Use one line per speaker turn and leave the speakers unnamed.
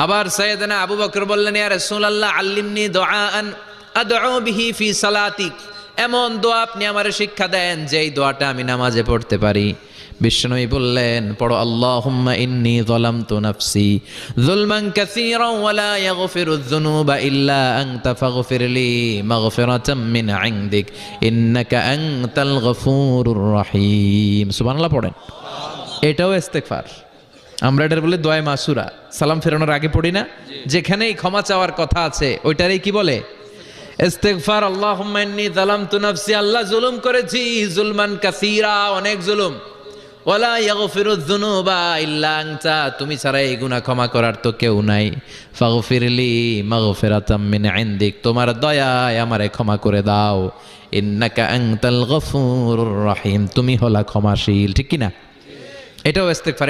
আবার সাইয়েদনা আবু বকর বললেন, ইয়া রাসূলুল্লাহ আল্লিমনি দুআআন আদউ বিহি ফি সালাতি, এমন দোয়া আপনি আমারে শিক্ষা দেন যেই দোয়াটা আমি নামাজে পড়তে পারি। বিশ্বনবী বললেন, পড়ো আল্লাহুম্মা ইন্নী যালামতু নাফসি যুলমান কাসীরান ওয়া লা ইয়াগফিরুয যুনুবা ইল্লা আনতা ফাগফিরলি মাগফিরাতাম মিন ইনদিক ইন্নাকা আনতাল গফুরুর রহিম। সুবহানাল্লাহ পড়েন। এটাও ইস্তেগফার। আমরা এটার বলে দোয়া মাসুরা, সালাম ফেরানোর আগে পড়ি না? যেখানেই ক্ষমা চাওয়ার কথা আছে ওইটারই কি বলে? ইস্তেগফার। আল্লাহুম্মা ইন্নী যালামতু নাফসি, আল্লাহ জুলুম করেছি, যুলমান কাসীরা, অনেক জুলুম। ওয়ালা ইয়াগফিরুয যুনুবা ইল্লা আনতা, তুমি ছাড়া এই গুনাহ ক্ষমা করার তো কেউ নাই। ফাগফিরলি মাগফিরাতাম মিন ইনদিক, তোমার দয়ায় আমারে ক্ষমা করে দাও। ইন্নাকা আনতাল গফুরুর রহিম, তুমি হলা ক্ষমাশীল। ঠিক কি না? এটাও ইস্তেগফার।